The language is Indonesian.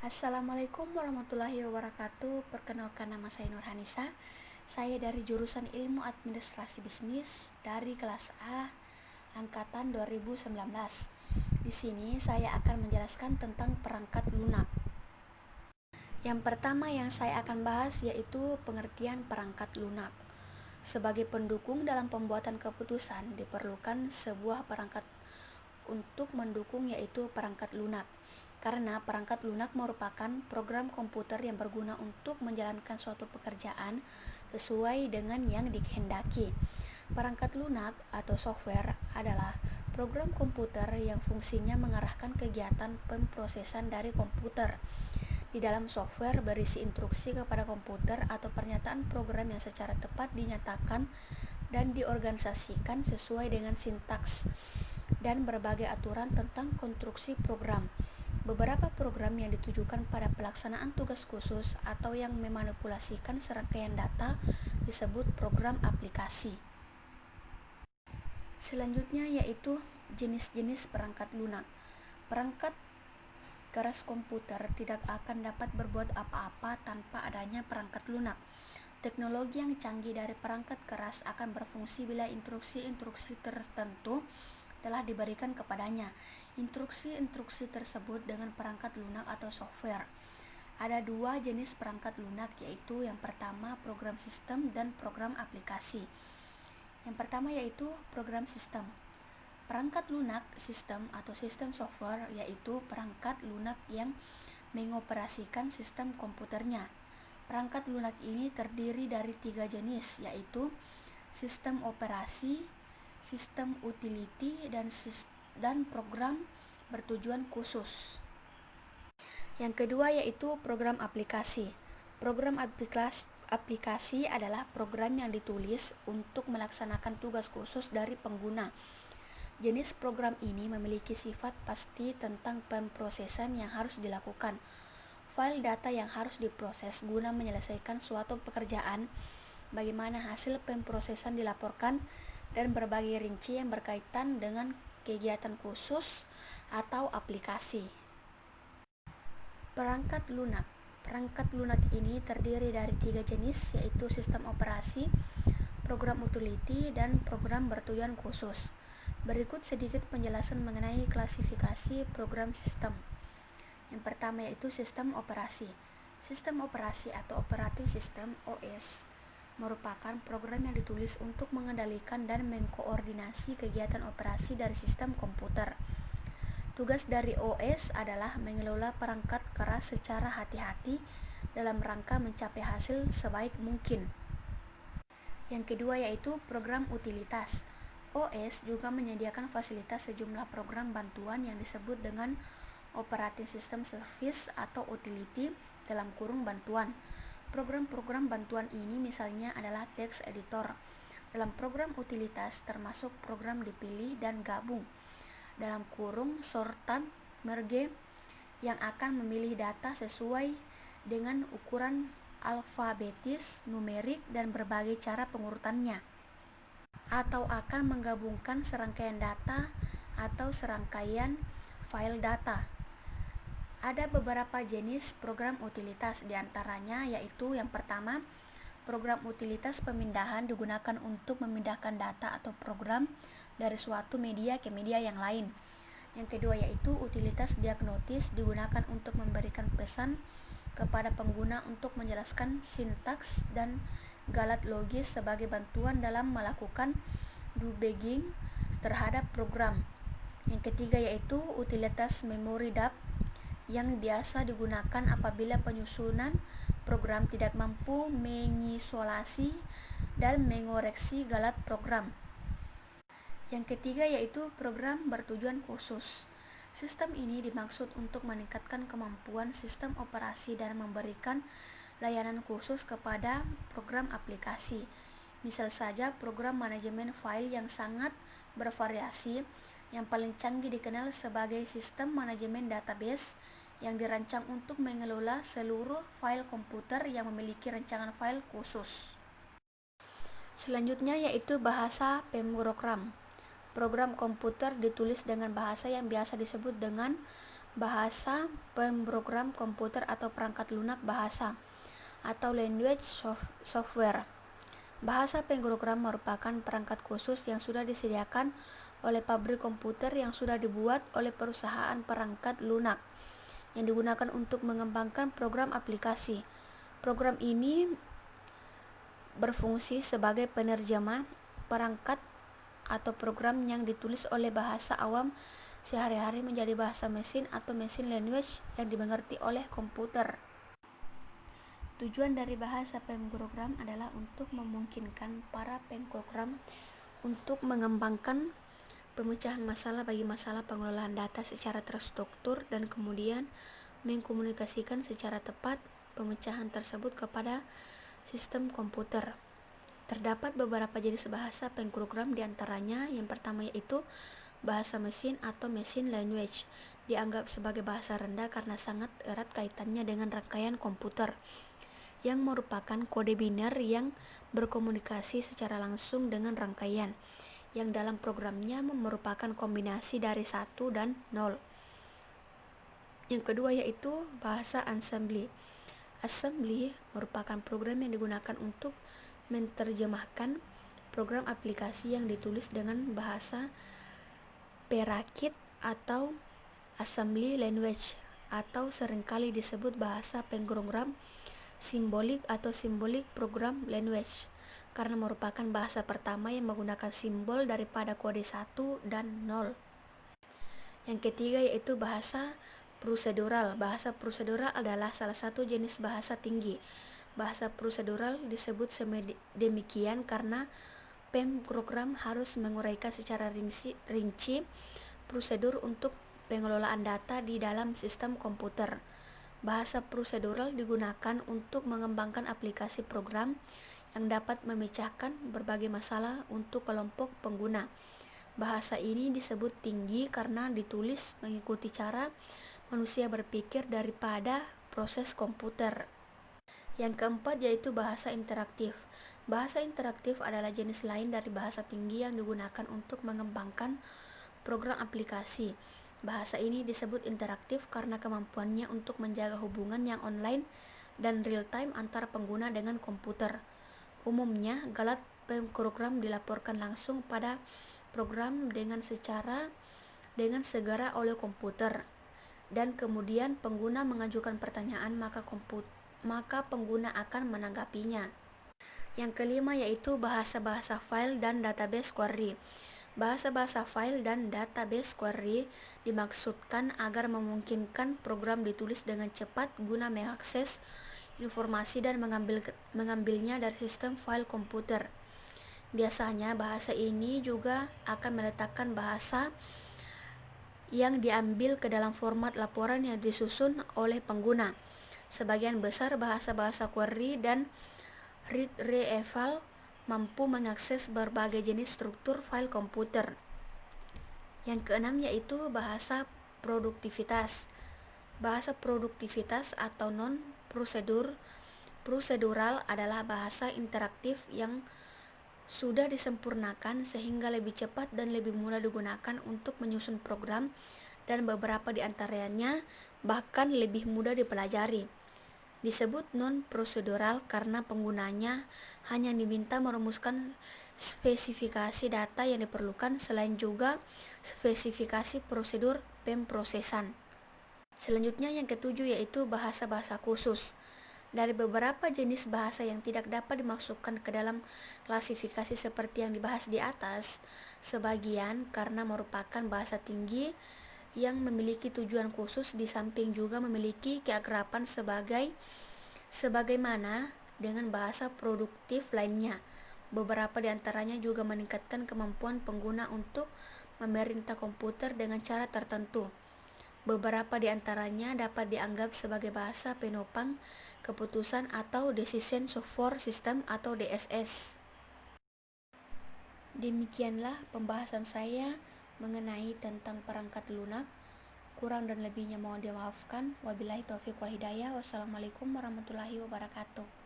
Assalamualaikum warahmatullahi wabarakatuh. Perkenalkan, nama saya Nurhanisa. Saya dari jurusan Ilmu Administrasi Bisnis dari kelas A angkatan 2019. Di sini saya akan menjelaskan tentang perangkat lunak. Yang pertama yang saya akan bahas yaitu pengertian perangkat lunak. Sebagai pendukung dalam pembuatan keputusan diperlukan sebuah perangkat untuk mendukung, yaitu perangkat lunak. Karena perangkat lunak merupakan program komputer yang berguna untuk menjalankan suatu pekerjaan sesuai dengan yang dikehendaki. Perangkat lunak atau software adalah program komputer yang fungsinya mengarahkan kegiatan pemrosesan dari komputer. Di dalam software berisi instruksi kepada komputer atau pernyataan program yang secara tepat dinyatakan dan diorganisasikan sesuai dengan sintaks dan berbagai aturan tentang konstruksi program. Beberapa program yang ditujukan pada pelaksanaan tugas khusus atau yang memanipulasikan serangkaian data disebut program aplikasi. Selanjutnya yaitu jenis-jenis perangkat lunak. Perangkat keras komputer tidak akan dapat berbuat apa-apa tanpa adanya perangkat lunak. Teknologi yang canggih dari perangkat keras akan berfungsi bila instruksi-instruksi tertentu telah diberikan kepadanya. Instruksi-instruksi tersebut dengan perangkat lunak atau software. Ada dua jenis perangkat lunak, yaitu yang pertama program sistem dan program aplikasi. Yang pertama yaitu program sistem. Perangkat lunak sistem atau sistem software yaitu perangkat lunak yang mengoperasikan sistem komputernya. Perangkat lunak ini terdiri dari 3 jenis, yaitu sistem operasi, sistem utility, dan program bertujuan khusus. Yang kedua yaitu program aplikasi. Program aplikasi adalah program yang ditulis untuk melaksanakan tugas khusus dari pengguna. Jenis program ini memiliki sifat pasti tentang pemrosesan yang harus dilakukan, file data yang harus diproses guna menyelesaikan suatu pekerjaan, bagaimana hasil pemrosesan dilaporkan, dan berbagai rinci yang berkaitan dengan kegiatan khusus atau aplikasi. Perangkat lunak. Perangkat lunak ini terdiri dari 3 jenis, yaitu sistem operasi, program utility, dan program bertujuan khusus. Berikut sedikit penjelasan mengenai klasifikasi program sistem. Yang pertama yaitu sistem operasi. Sistem operasi atau operating system (OS) merupakan program yang ditulis untuk mengendalikan dan mengkoordinasi kegiatan operasi dari sistem komputer. Tugas dari OS adalah mengelola perangkat keras secara hati-hati dalam rangka mencapai hasil sebaik mungkin. Yang kedua yaitu program utilitas. OS juga menyediakan fasilitas sejumlah program bantuan yang disebut dengan operating system service atau utility (bantuan). Program-program bantuan ini misalnya adalah text editor. Dalam program utilitas termasuk program dipilih dan gabung (sorted merge) yang akan memilih data sesuai dengan ukuran alfabetis, numerik, dan berbagai cara pengurutannya, atau akan menggabungkan serangkaian data atau serangkaian file data. Ada beberapa jenis program utilitas, diantaranya yaitu yang pertama, program utilitas pemindahan digunakan untuk memindahkan data atau program dari suatu media ke media yang lain. Yang kedua yaitu utilitas diagnosis, digunakan untuk memberikan pesan kepada pengguna untuk menjelaskan sintaks dan galat logis sebagai bantuan dalam melakukan debugging terhadap program. Yang ketiga yaitu utilitas memory dump, yang biasa digunakan apabila penyusunan program tidak mampu mengisolasi dan mengoreksi galat program. Yang ketiga yaitu program bertujuan khusus. Sistem ini dimaksud untuk meningkatkan kemampuan sistem operasi dan memberikan layanan khusus kepada program aplikasi. Misal saja program manajemen file yang sangat bervariasi. Yang paling canggih dikenal sebagai sistem manajemen database yang dirancang untuk mengelola seluruh file komputer yang memiliki rancangan file khusus. Selanjutnya yaitu bahasa pemrogram. Program komputer ditulis dengan bahasa yang biasa disebut dengan Bahasa pemrogram komputer atau perangkat lunak bahasa atau language software. Bahasa pemrogram merupakan perangkat khusus yang sudah disediakan oleh pabrik komputer yang sudah dibuat oleh perusahaan perangkat lunak yang digunakan untuk mengembangkan program aplikasi. Program ini berfungsi sebagai penerjemah perangkat atau program yang ditulis oleh bahasa awam sehari-hari menjadi bahasa mesin atau machine language yang dimengerti oleh komputer. Tujuan dari bahasa pemrogram adalah untuk memungkinkan para pemrogram untuk mengembangkan pemecahan masalah bagi masalah pengelolaan data secara terstruktur dan kemudian mengkomunikasikan secara tepat pemecahan tersebut kepada sistem komputer. Terdapat beberapa jenis bahasa pemrogram, diantaranya yang pertama yaitu bahasa mesin atau machine language, dianggap sebagai bahasa rendah karena sangat erat kaitannya dengan rangkaian komputer, yang merupakan kode biner yang berkomunikasi secara langsung dengan rangkaian, yang dalam programnya merupakan kombinasi dari 1 dan 0. Yang kedua yaitu bahasa assembly. Assembly merupakan program yang digunakan untuk menerjemahkan program aplikasi yang ditulis dengan bahasa perakit atau assembly language, atau seringkali disebut bahasa pemrogram simbolik atau symbolic program language karena merupakan bahasa pertama yang menggunakan simbol daripada kode 1 dan 0. Yang ketiga yaitu bahasa prosedural. Bahasa prosedural adalah salah satu jenis bahasa tinggi. Bahasa prosedural disebut demikian karena pemrogram harus menguraikan secara rinci prosedur untuk pengelolaan data di dalam sistem komputer. Bahasa prosedural digunakan untuk mengembangkan aplikasi program yang dapat memecahkan berbagai masalah untuk kelompok pengguna. Bahasa ini disebut tinggi karena ditulis mengikuti cara manusia berpikir daripada proses komputer. Yang keempat yaitu bahasa interaktif. Bahasa interaktif adalah jenis lain dari bahasa tinggi yang digunakan untuk mengembangkan program aplikasi. Bahasa ini disebut interaktif karena kemampuannya untuk menjaga hubungan yang online dan real-time antara pengguna dengan komputer. Umumnya, galat pemrogram dilaporkan langsung pada program dengan segera oleh komputer, dan kemudian pengguna mengajukan pertanyaan maka pengguna akan menanggapinya. Yang kelima yaitu bahasa-bahasa file dan database query. Bahasa-bahasa file dan database query dimaksudkan agar memungkinkan program ditulis dengan cepat guna mengakses informasi dan mengambilnya dari sistem file komputer. Biasanya bahasa ini juga akan meletakkan bahasa yang diambil ke dalam format laporan yang disusun oleh pengguna. Sebagian besar bahasa-bahasa query dan retrieval mampu mengakses berbagai jenis struktur file komputer. Yang keenam yaitu bahasa produktivitas. Bahasa produktivitas atau prosedural adalah bahasa interaktif yang sudah disempurnakan sehingga lebih cepat dan lebih mudah digunakan untuk menyusun program, dan beberapa di antaranya bahkan lebih mudah dipelajari. Disebut non-prosedural karena penggunanya hanya diminta merumuskan spesifikasi data yang diperlukan, selain juga spesifikasi prosedur pemrosesan. Selanjutnya yang ketujuh yaitu bahasa-bahasa khusus. Dari beberapa jenis bahasa yang tidak dapat dimasukkan ke dalam klasifikasi seperti yang dibahas di atas, sebagian karena merupakan bahasa tinggi yang memiliki tujuan khusus di samping juga memiliki keakraban sebagaimana dengan bahasa produktif lainnya. Beberapa di antaranya juga meningkatkan kemampuan pengguna untuk memerintah komputer dengan cara tertentu. Beberapa di antaranya dapat dianggap sebagai bahasa penopang keputusan atau Decision Support System atau DSS. Demikianlah pembahasan saya mengenai tentang perangkat lunak. Kurang dan lebihnya mohon dimaafkan. Wabillahi taufiq wal hidayah. Wassalamualaikum warahmatullahi wabarakatuh.